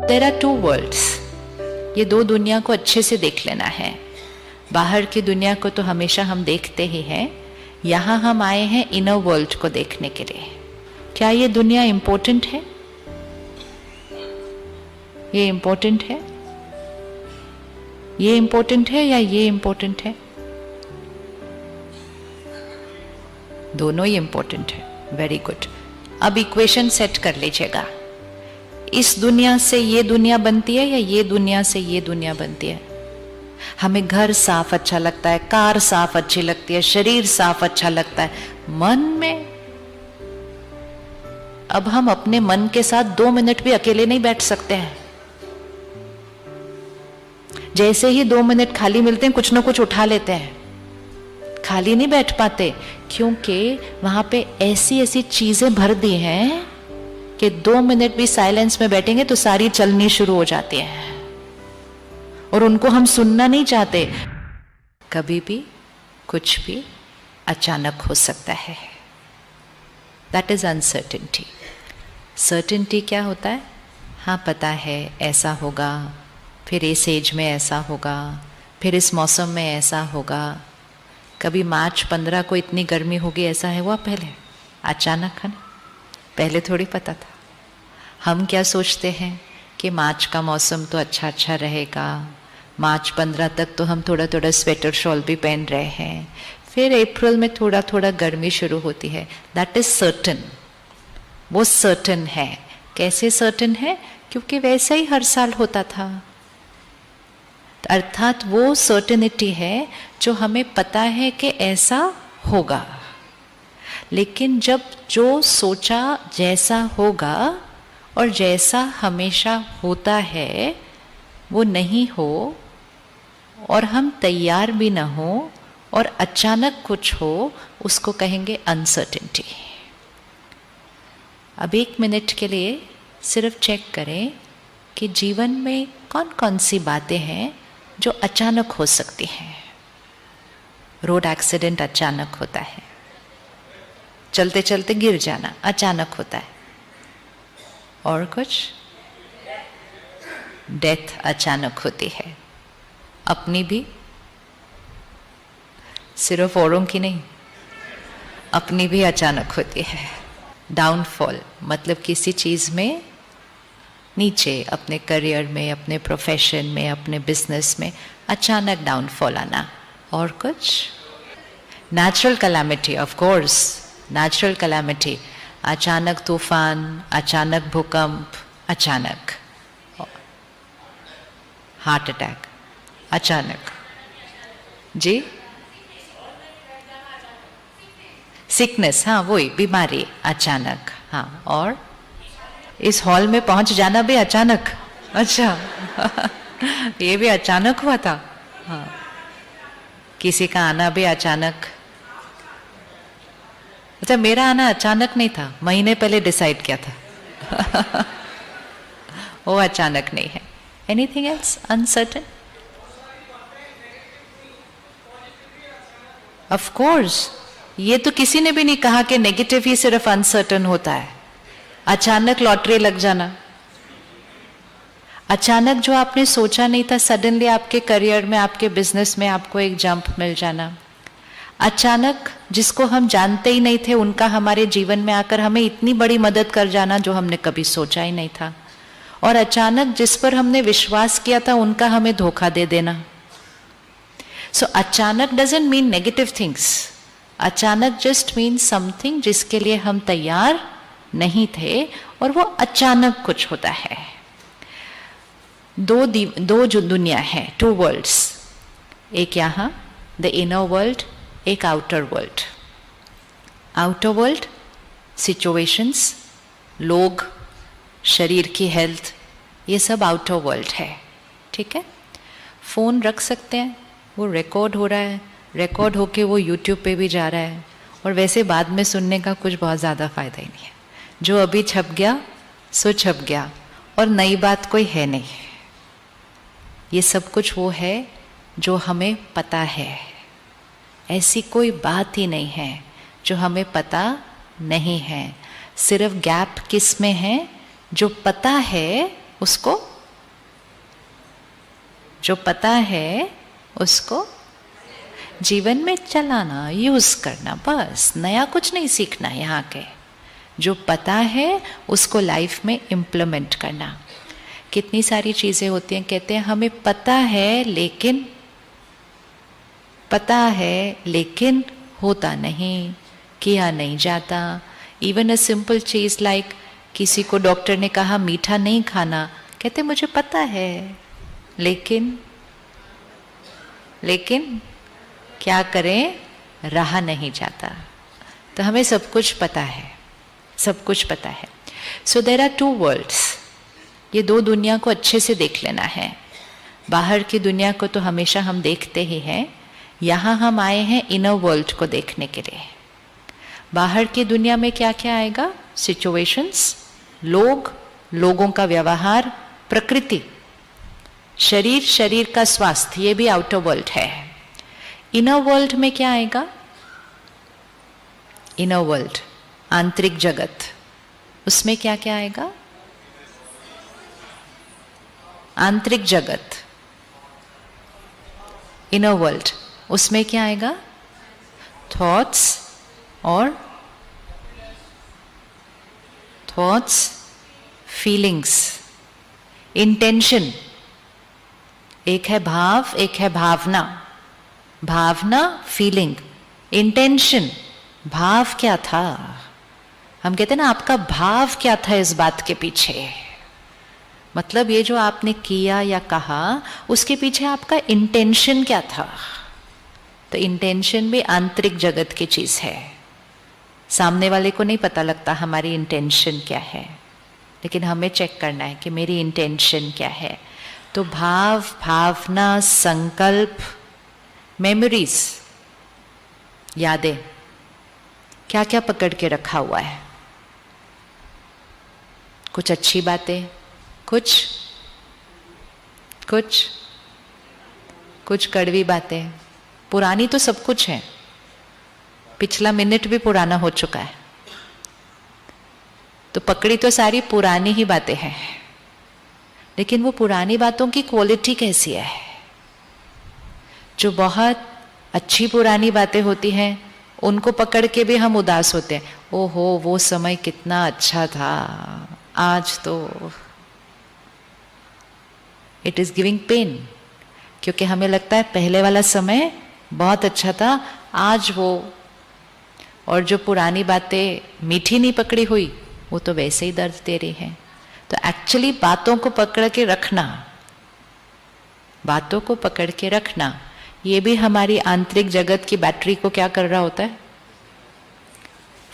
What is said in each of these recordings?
There are two worlds. ये दो दुनिया को अच्छे से देख लेना है। बाहर की दुनिया को तो हमेशा हम देखते ही हैं, यहाँ हम आए हैं इनर वर्ल्ड को देखने के लिए। क्या ये दुनिया इंपॉर्टेंट है? ये इंपॉर्टेंट है? ये इंपॉर्टेंट है या ये इंपॉर्टेंट है? दोनों ही इंपॉर्टेंट है। Very good. अब इक्वेशन सेट कर लीजिएगा। इस दुनिया से ये दुनिया बनती है या ये दुनिया से ये दुनिया बनती है? हमें घर साफ अच्छा लगता है, कार साफ अच्छी लगती है, शरीर साफ अच्छा लगता है। मन में, अब हम अपने मन के साथ 2 मिनट भी अकेले नहीं बैठ सकते हैं। जैसे ही 2 मिनट खाली मिलते हैं, कुछ ना कुछ उठा लेते हैं। खाली नहीं बैठ पाते, क्योंकि वहां पे ऐसी ऐसी चीजें भर दी हैं कि 2 मिनट भी साइलेंस में बैठेंगे तो सारी चलनी शुरू हो जाती है, और उनको हम सुनना नहीं चाहते। कभी भी कुछ भी अचानक हो सकता है। That is uncertainty. सर्टेनिटी क्या होता है? हाँ, पता है ऐसा होगा, फिर इस एज में ऐसा होगा, फिर इस मौसम में ऐसा होगा। कभी मार्च 15 को इतनी गर्मी होगी, ऐसा है हुआ पहले? अचानक है ना, पहले थोड़ी पता था। हम क्या सोचते हैं कि मार्च का मौसम तो अच्छा रहेगा, मार्च 15 तक तो हम थोड़ा थोड़ा स्वेटर शॉल भी पहन रहे हैं, फिर अप्रैल में थोड़ा थोड़ा गर्मी शुरू होती है। That is certain. वो सर्टन है। कैसे सर्टन है? क्योंकि वैसा ही हर साल होता था। अर्थात वो सर्टेनिटी है जो हमें पता है कि ऐसा होगा। लेकिन जब जो सोचा जैसा होगा और जैसा हमेशा होता है वो नहीं हो, और हम तैयार भी ना हो, और अचानक कुछ हो, उसको कहेंगे अनसर्टेनिटी। अब 1 मिनट के लिए सिर्फ चेक करें कि जीवन में कौन कौन सी बातें हैं जो अचानक हो सकती हैं। रोड एक्सीडेंट अचानक होता है, चलते चलते गिर जाना अचानक होता है, और कुछ डेथ अचानक होती है। अपनी भी, सिर्फ औरों की नहीं, अपनी भी अचानक होती है। डाउनफॉल मतलब किसी चीज में नीचे, अपने करियर में, अपने प्रोफेशन में, अपने बिजनेस में अचानक डाउनफॉल आना। और कुछ natural calamity, of course natural calamity, अचानक तूफान, अचानक भूकंप, अचानक हार्ट अटैक, अचानक जी, सिकनेस, हाँ वही बीमारी अचानक। हाँ, और इस हॉल में पहुंच जाना भी अचानक। अच्छा ये भी अचानक हुआ था। हाँ, किसी का आना भी अचानक। अच्छा, मेरा आना अचानक नहीं था, महीने पहले डिसाइड किया था। वो अचानक नहीं है। Anything else uncertain? Of course, ये तो किसी ने भी नहीं कहा कि नेगेटिव ही सिर्फ अनसर्टेन होता है। अचानक लॉटरी लग जाना, अचानक जो आपने सोचा नहीं था, सडनली आपके करियर में, आपके बिजनेस में आपको एक जंप मिल जाना, अचानक जिसको हम जानते ही नहीं थे उनका हमारे जीवन में आकर हमें इतनी बड़ी मदद कर जाना जो हमने कभी सोचा ही नहीं था, और अचानक जिस पर हमने विश्वास किया था उनका हमें धोखा दे देना। सो अचानक डजंट मीन नेगेटिव थिंग्स। अचानक जस्ट मीन समथिंग जिसके लिए हम तैयार नहीं थे, और वो अचानक कुछ होता है। दो जो दुनिया है, 2 वर्ल्ड्स, एक यहाँ द इनर वर्ल्ड, एक outer world. Outer world situations, लोग, शरीर की हेल्थ, ये सब आउटर वर्ल्ड है। ठीक है, फोन रख सकते हैं, वो रिकॉर्ड हो रहा है, रिकॉर्ड होके वो यूट्यूब पे भी जा रहा है, और वैसे बाद में सुनने का कुछ बहुत ज़्यादा फायदा ही नहीं है। जो अभी छप गया सो छप गया, और नई बात कोई है नहीं। ये सब कुछ वो है जो हमें पता है। ऐसी कोई बात ही नहीं है जो हमें पता नहीं है। सिर्फ गैप किस में है? जो पता है उसको जो पता है उसको जीवन में चलाना, यूज करना, बस नया कुछ नहीं सीखना यहाँ के। जो पता है उसको लाइफ में इम्प्लीमेंट करना। कितनी सारी चीज़ें होती हैं, कहते हैं हमें पता है लेकिन होता नहीं, किया नहीं जाता। Even a simple cheese like किसी को डॉक्टर ने कहा मीठा नहीं खाना, कहते मुझे पता है लेकिन क्या करें, रहा नहीं जाता। तो हमें सब कुछ पता है, सब कुछ पता है। So there are two worlds. ये दो दुनिया को अच्छे से देख लेना है। बाहर की दुनिया को तो हमेशा हम देखते ही हैं, यहाँ हम आए हैं इनर वर्ल्ड को देखने के लिए। बाहर की दुनिया में क्या क्या आएगा, सिचुएशंस, लोगों का व्यवहार, प्रकृति, शरीर का स्वास्थ्य, ये भी आउटर वर्ल्ड है। इनर वर्ल्ड में क्या आएगा, इनर वर्ल्ड, आंतरिक जगत, उसमें क्या क्या आएगा, आंतरिक जगत, इनर वर्ल्ड, उसमें क्या आएगा, थॉट्स फीलिंग्स, इंटेंशन। एक है भाव, एक है भावना। भावना फीलिंग, इंटेंशन भाव क्या था। हम कहते हैं ना आपका भाव क्या था इस बात के पीछे, मतलब ये जो आपने किया या कहा उसके पीछे आपका इंटेंशन क्या था। तो इंटेंशन भी आंतरिक जगत की चीज है। सामने वाले को नहीं पता लगता हमारी इंटेंशन क्या है, लेकिन हमें चेक करना है कि मेरी इंटेंशन क्या है। तो भाव, भावना, संकल्प, मेमोरीज, यादें, क्या क्या पकड़ के रखा हुआ है। कुछ अच्छी बातें, कुछ कड़वी बातें। पुरानी तो सब कुछ है, पिछला मिनट भी पुराना हो चुका है, तो पकड़ी तो सारी पुरानी ही बातें हैं। लेकिन वो पुरानी बातों की क्वालिटी कैसी है। जो बहुत अच्छी पुरानी बातें होती हैं उनको पकड़ के भी हम उदास होते हैं, ओहो वो समय कितना अच्छा था, आज तो इट इज गिविंग पेन, क्योंकि हमें लगता है पहले वाला समय बहुत अच्छा था, आज वो। और जो पुरानी बातें मीठी नहीं पकड़ी हुई वो तो वैसे ही दर्द दे रही हैं। तो एक्चुअली बातों को पकड़ के रखना, बातों को पकड़ के रखना, ये भी हमारी आंतरिक जगत की बैटरी को क्या कर रहा होता है।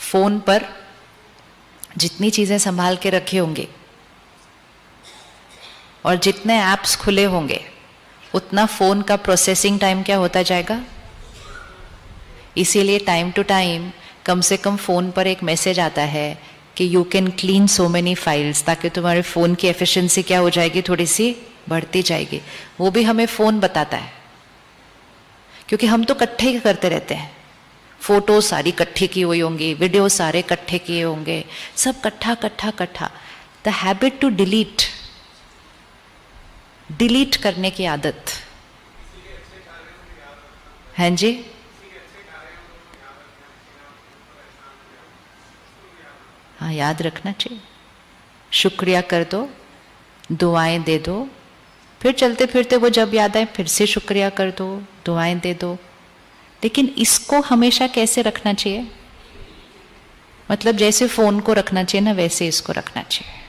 फोन पर जितनी चीजें संभाल के रखे होंगे और जितने ऐप्स खुले होंगे उतना फोन का प्रोसेसिंग टाइम क्या होता जाएगा। इसीलिए टाइम टू टाइम कम से कम फोन पर एक मैसेज आता है कि you can clean so many files, ताकि तुम्हारे फोन की एफिशिएंसी क्या हो जाएगी, थोड़ी सी बढ़ती जाएगी। वो भी हमें फोन बताता है, क्योंकि हम तो इकट्ठे ही करते रहते हैं। फोटो सारी इकट्ठी की हुई होंगी, वीडियो सारे इकट्ठे किए होंगे, सब कट्ठा। द हैबिट टू डिलीट करने की आदत है जी। हाँ, याद रखना चाहिए। शुक्रिया कर दो, दुआएं दे दो, फिर चलते फिरते वो जब याद आए फिर से शुक्रिया कर दो, दुआएं दे दो। लेकिन इसको हमेशा कैसे रखना चाहिए, मतलब जैसे फोन को रखना चाहिए ना वैसे इसको रखना चाहिए।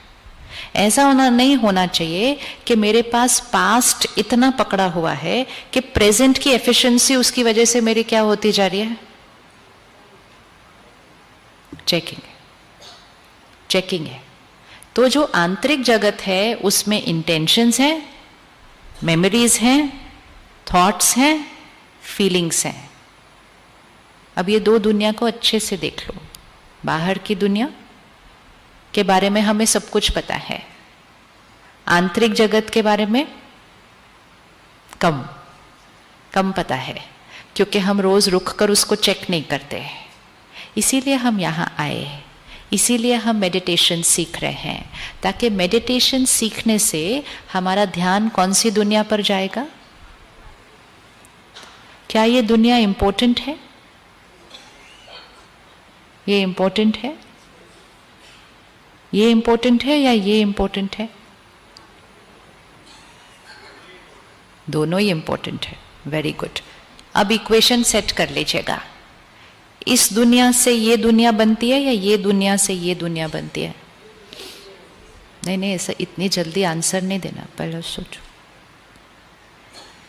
ऐसा नहीं होना चाहिए कि मेरे पास पास्ट इतना पकड़ा हुआ है कि प्रेजेंट की एफिशिएंसी उसकी वजह से मेरी क्या होती जा रही है, चेकिंग है। तो जो आंतरिक जगत है उसमें इंटेंशंस हैं, मेमोरीज हैं, थॉट्स हैं, फीलिंग्स हैं। अब ये दो दुनिया को अच्छे से देख लो। बाहर की दुनिया के बारे में हमें सब कुछ पता है, आंतरिक जगत के बारे में कम पता है, क्योंकि हम रोज रुक कर उसको चेक नहीं करते। इसीलिए हम यहाँ आए, इसीलिए हम मेडिटेशन सीख रहे हैं, ताकि मेडिटेशन सीखने से हमारा ध्यान कौन सी दुनिया पर जाएगा, क्या ये दुनिया इंपॉर्टेंट है? ये इंपॉर्टेंट है? ये इंपॉर्टेंट है या ये इंपॉर्टेंट है? दोनों ही इंपॉर्टेंट है। Very good. अब इक्वेशन सेट कर लीजिएगा। इस दुनिया से ये दुनिया बनती है या ये दुनिया से ये दुनिया बनती है? नहीं नहीं, ऐसा इतनी जल्दी आंसर नहीं देना, पहले सोचो।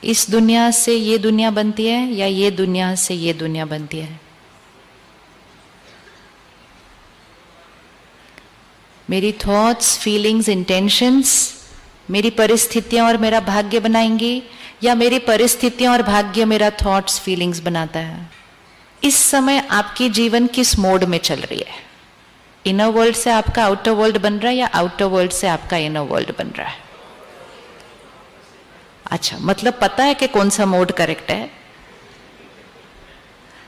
इस दुनिया से ये दुनिया बनती है या ये दुनिया से ये दुनिया बनती है? मेरी थॉट्स, फीलिंग्स, इंटेंशंस मेरी परिस्थितियां और मेरा भाग्य बनाएंगी या मेरी परिस्थितियां और भाग्य मेरा थॉट्स, फीलिंग्स बनाता है? इस समय आपकी जीवन किस मोड में चल रही है? इनर वर्ल्ड से आपका आउटर वर्ल्ड बन रहा है या आउटर वर्ल्ड से आपका इनर वर्ल्ड बन रहा है? अच्छा, मतलब पता है कि कौन सा मोड करेक्ट है,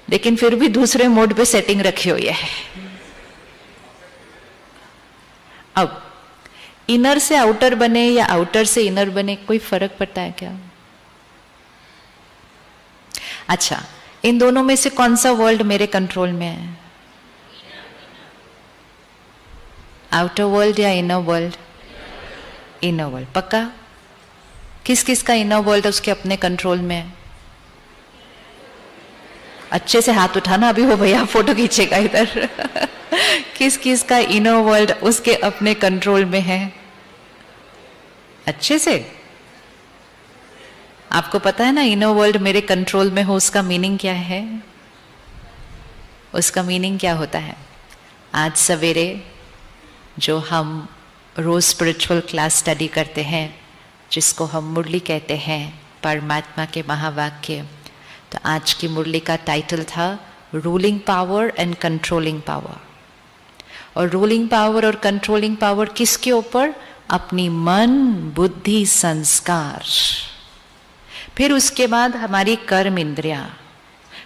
लेकिन फिर भी दूसरे मोड पे सेटिंग रखी हुई है। अब इनर से आउटर बने या आउटर से इनर बने, कोई फर्क पड़ता है क्या? अच्छा, इन दोनों में से कौन सा वर्ल्ड मेरे कंट्रोल में है? आउटर वर्ल्ड या इनर वर्ल्ड? Inner world. पक्का? किस किस का इनर वर्ल्ड उसके अपने कंट्रोल में है? अच्छे से हाथ उठाना, अभी वो भैया फोटो खींचेगा इधर। किस किस का इनर वर्ल्ड उसके अपने कंट्रोल में है? अच्छे से आपको पता है ना, इनर वर्ल्ड मेरे कंट्रोल में हो उसका मीनिंग क्या है? उसका मीनिंग क्या होता है? आज सवेरे जो हम रोज स्पिरिचुअल क्लास स्टडी करते हैं, जिसको हम मुरली कहते हैं, परमात्मा के महावाक्य, तो आज की मुरली का टाइटल था ruling power and controlling power. और रूलिंग पावर और कंट्रोलिंग पावर किसके ऊपर? अपनी मन, बुद्धि, संस्कार, फिर उसके बाद हमारी कर्म इंद्रियां,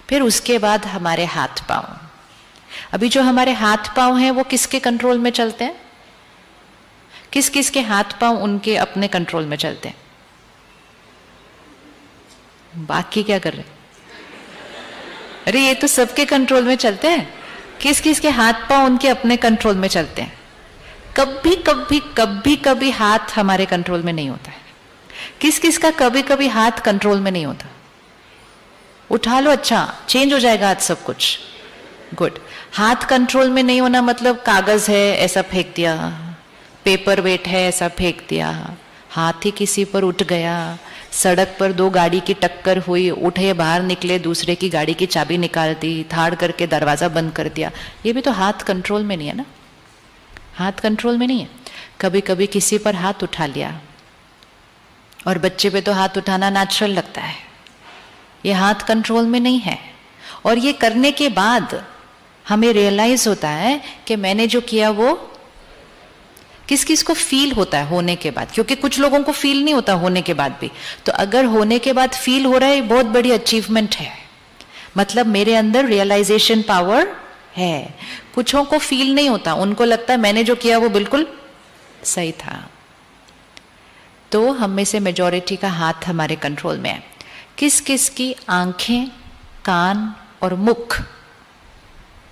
फिर उसके बाद हमारे हाथ पांव। अभी जो हमारे हाथ पांव हैं वो किसके कंट्रोल में चलते हैं? किस किस के हाथ पांव उनके अपने कंट्रोल में चलते हैं? बाकी क्या कर रहे? अरे ये तो सबके कंट्रोल में चलते हैं। किस किस के हाथ पांव उनके अपने कंट्रोल में चलते हैं। कभी कभी कभी कभी हाथ हमारे कंट्रोल में नहीं होता है। किस किस का कभी कभी हाथ कंट्रोल में नहीं होता? उठा लो, अच्छा चेंज हो जाएगा आज सब कुछ। गुड। हाथ कंट्रोल में नहीं होना मतलब कागज है ऐसा फेंक दिया, पेपर वेट है ऐसा फेंक दिया, हाथ ही किसी पर उठ गया, सड़क पर दो गाड़ी की टक्कर हुई, उठे बाहर निकले, दूसरे की गाड़ी की चाबी निकाल दी, थाड़ करके दरवाजा बंद कर दिया, ये भी तो हाथ कंट्रोल में नहीं है ना। हाथ कंट्रोल में नहीं है। कभी कभी किसी पर हाथ उठा लिया, और बच्चे पे तो हाथ उठाना नेचुरल लगता है, ये हाथ कंट्रोल में नहीं है। और ये करने के बाद हमें रियलाइज होता है कि मैंने जो किया वो किस किस को फील होता है होने के बाद, क्योंकि कुछ लोगों को फील नहीं होता होने के बाद भी। तो अगर होने के बाद फील हो रहा है, बहुत बड़ी अचीवमेंट है, मतलब मेरे अंदर रियलाइजेशन पावर है। कुछों को फील नहीं होता, उनको लगता है मैंने जो किया वो बिल्कुल सही था। तो हम में से मेजॉरिटी का हाथ हमारे कंट्रोल में है। किस किस की आंखें, कान और मुख,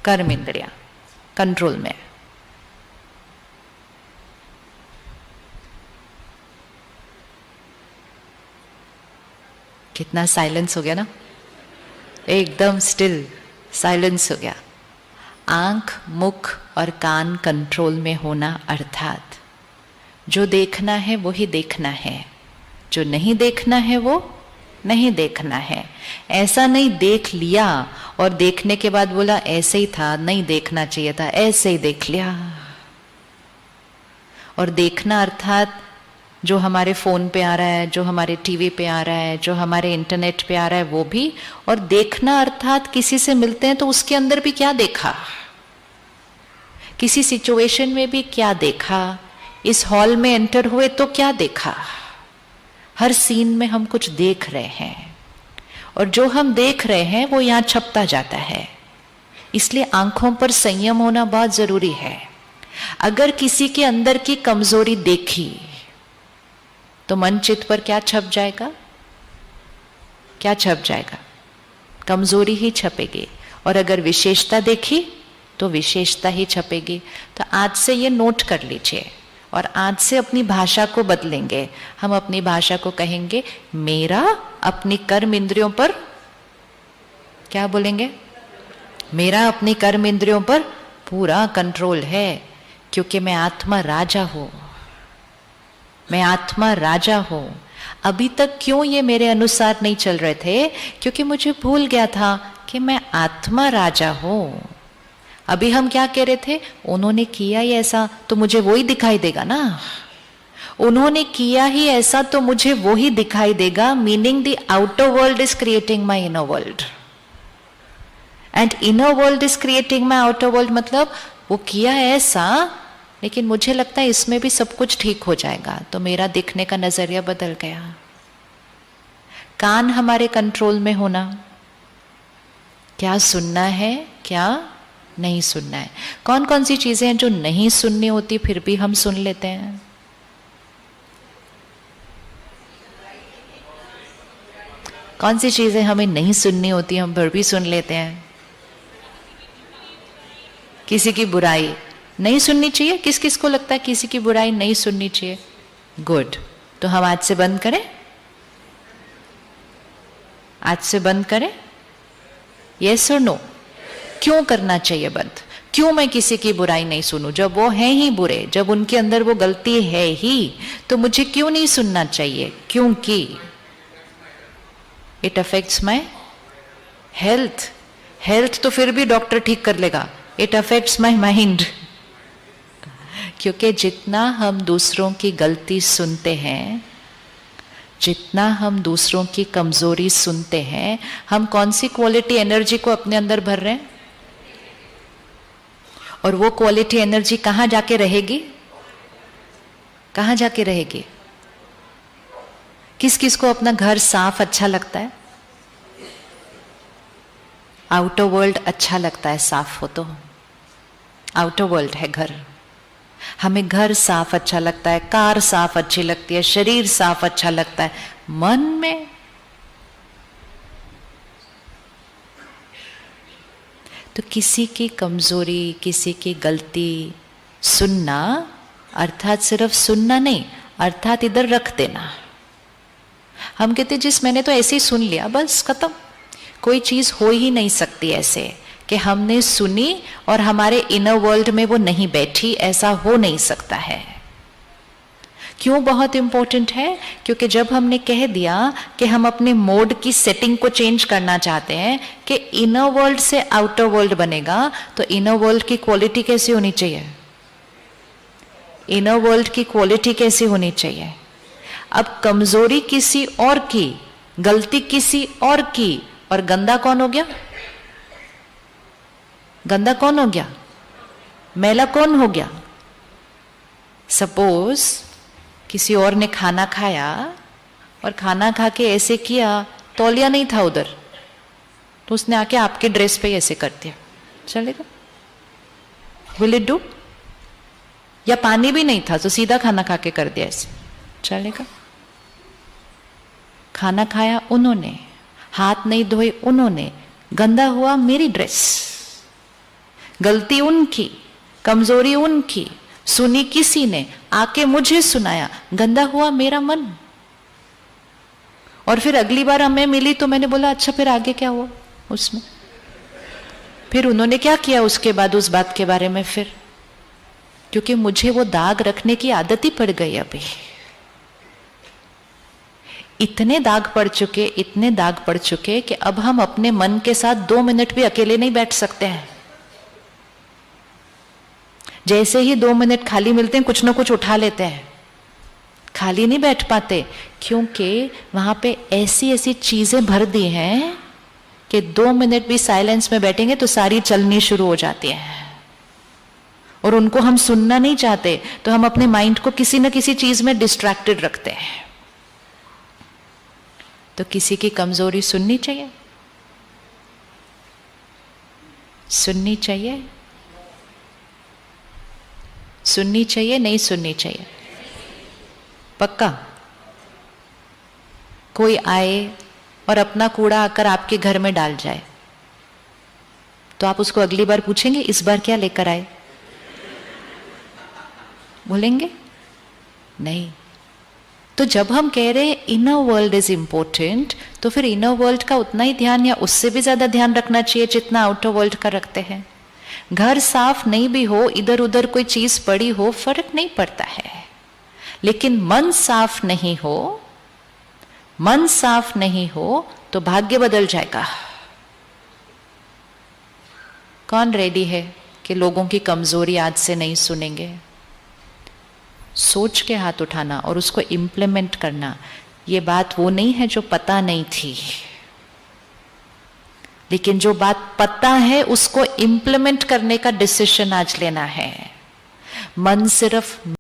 कर्म इंद्रियां कंट्रोल में है? कितना साइलेंस हो गया ना, एकदम स्टिल साइलेंस हो गया। आंख, मुख और कान कंट्रोल में होना अर्थात जो देखना है वो ही देखना है, जो नहीं देखना है वो नहीं देखना है। ऐसा नहीं देख लिया और देखने के बाद बोला ऐसे ही था, नहीं देखना चाहिए था, ऐसे ही देख लिया। और देखना अर्थात जो हमारे फोन पे आ रहा है, जो हमारे टीवी पे आ रहा है, जो हमारे इंटरनेट पे आ रहा है वो भी। और देखना अर्थात किसी से मिलते हैं तो उसके अंदर भी क्या देखा, किसी सिचुएशन में भी क्या देखा, इस हॉल में एंटर हुए तो क्या देखा। हर सीन में हम कुछ देख रहे हैं, और जो हम देख रहे हैं वो यहाँ छपता जाता है। इसलिए आंखों पर संयम होना बहुत जरूरी है। अगर किसी के अंदर की कमजोरी देखी तो मन चित्त पर क्या छप जाएगा? क्या छप जाएगा? कमजोरी ही छपेगी, और अगर विशेषता देखी तो विशेषता ही छपेगी। तो आज से ये नोट कर लीजिए, और आज से अपनी भाषा को बदलेंगे। हम अपनी भाषा को कहेंगे, मेरा अपनी कर्म इंद्रियों पर, क्या बोलेंगे, मेरा अपनी कर्म इंद्रियों पर पूरा कंट्रोल है, क्योंकि मैं आत्मा राजा हूं, मैं आत्मा राजा हूं। अभी तक क्यों ये मेरे अनुसार नहीं चल रहे थे? क्योंकि मुझे भूल गया था कि मैं आत्मा राजा हूं। अभी हम क्या कह रहे थे, उन्होंने किया ही ऐसा तो मुझे वो ही दिखाई देगा ना, उन्होंने किया ही ऐसा तो मुझे वो ही दिखाई देगा। Meaning the outer world is creating my inner world, and inner world is creating my outer world. मतलब वो किया ऐसा, लेकिन मुझे लगता है इसमें भी सब कुछ ठीक हो जाएगा, तो मेरा देखने का नजरिया बदल गया। कान हमारे कंट्रोल में होना, क्या सुनना है क्या नहीं सुनना है। कौन कौन सी चीजें हैं जो नहीं सुननी होती फिर भी हम सुन लेते हैं? कौन सी चीजें हमें नहीं सुननी होती हम फिर भी सुन लेते हैं? किसी की बुराई नहीं सुननी चाहिए। किस किस को लगता है किसी की बुराई नहीं सुननी चाहिए? गुड, तो हम आज से बंद करें, आज से बंद करें, यस और नो? क्यों करना चाहिए बंद? क्यों मैं किसी की बुराई नहीं सुनूं? जब वो है ही बुरे, जब उनके अंदर वो गलती है ही, तो मुझे क्यों नहीं सुनना चाहिए? क्योंकि it affects my health. Health तो फिर भी डॉक्टर ठीक कर लेगा, इट अफेक्ट्स माई माइंड। क्योंकि जितना हम दूसरों की गलती सुनते हैं, जितना हम दूसरों की कमजोरी सुनते हैं, हम कौन सी क्वालिटी एनर्जी को अपने अंदर भर रहे हैं? और वो क्वालिटी एनर्जी कहां जाके रहेगी? कहां जाके रहेगी? किस किस को अपना घर साफ अच्छा लगता है? आउटर वर्ल्ड अच्छा लगता है साफ हो तो। आउटर वर्ल्ड है घर, हमें घर साफ अच्छा लगता है, कार साफ अच्छी लगती है, शरीर साफ अच्छा लगता है। मन में तो किसी की कमजोरी, किसी की गलती सुनना, अर्थात सिर्फ सुनना नहीं, अर्थात इधर रख देना। हम कहते जिस मैंने तो ऐसे ही सुन लिया, बस खत्म। कोई चीज हो ही नहीं सकती ऐसे कि हमने सुनी और हमारे इनर वर्ल्ड में वो नहीं बैठी, ऐसा हो नहीं सकता है। क्यों बहुत इंपॉर्टेंट है? क्योंकि जब हमने कह दिया कि हम अपने मोड की सेटिंग को चेंज करना चाहते हैं कि इनर वर्ल्ड से आउटर वर्ल्ड बनेगा, तो इनर वर्ल्ड की क्वालिटी कैसी होनी चाहिए? इनर वर्ल्ड की क्वालिटी कैसी होनी चाहिए? अब कमजोरी किसी और की, गलती किसी और की, और गंदा कौन हो गया? गंदा कौन हो गया? मैला कौन हो गया? सपोज किसी और ने खाना खाया और खाना खा के ऐसे किया, तौलिया नहीं था उधर, तो उसने आके आपके ड्रेस पे ऐसे कर दिया, चलेगा? Will it do? या पानी भी नहीं था तो सीधा खाना खा के कर दिया ऐसे, चलेगा? खाना खाया उन्होंने, हाथ नहीं धोए उन्होंने, गंदा हुआ मेरी ड्रेस। गलती उनकी, कमजोरी उनकी, सुनी किसी ने, आके मुझे सुनाया, गंदा हुआ मेरा मन। और फिर अगली बार हमें मिली तो मैंने बोला अच्छा फिर आगे क्या हुआ उसमें? फिर उन्होंने क्या किया उसके बाद उस बात के बारे में? फिर क्योंकि मुझे वो दाग रखने की आदत ही पड़ गई। अभी इतने दाग पड़ चुके, इतने दाग पड़ चुके कि अब हम अपने मन के साथ 2 मिनट भी अकेले नहीं बैठ सकते हैं। जैसे ही 2 मिनट खाली मिलते हैं कुछ ना कुछ उठा लेते हैं, खाली नहीं बैठ पाते, क्योंकि वहां पे ऐसी ऐसी चीजें भर दी हैं कि 2 मिनट भी साइलेंस में बैठेंगे तो सारी चलनी शुरू हो जाती है, और उनको हम सुनना नहीं चाहते, तो हम अपने माइंड को किसी न किसी चीज में डिस्ट्रैक्टेड रखते हैं। तो किसी की कमजोरी सुननी चाहिए? सुननी चाहिए? सुननी चाहिए नहीं सुननी चाहिए? पक्का? कोई आए और अपना कूड़ा आकर आपके घर में डाल जाए, तो आप उसको अगली बार पूछेंगे इस बार क्या लेकर आए? बोलेंगे नहीं। तो जब हम कह रहे हैं इनर वर्ल्ड इज इंपॉर्टेंट, तो फिर इनर वर्ल्ड का उतना ही ध्यान या उससे भी ज्यादा ध्यान रखना चाहिए जितना आउटर वर्ल्ड का रखते हैं। घर साफ नहीं भी हो, इधर उधर कोई चीज पड़ी हो, फर्क नहीं पड़ता है, लेकिन मन साफ नहीं हो, मन साफ नहीं हो तो भाग्य बदल जाएगा। कौन रेडी है कि लोगों की कमजोरी आज से नहीं सुनेंगे? सोच के हाथ उठाना और उसको इम्प्लीमेंट करना। ये बात वो नहीं है जो पता नहीं थी, लेकिन जो बात पता है उसको इम्प्लीमेंट करने का डिसीजन आज लेना है। मन सिर्फ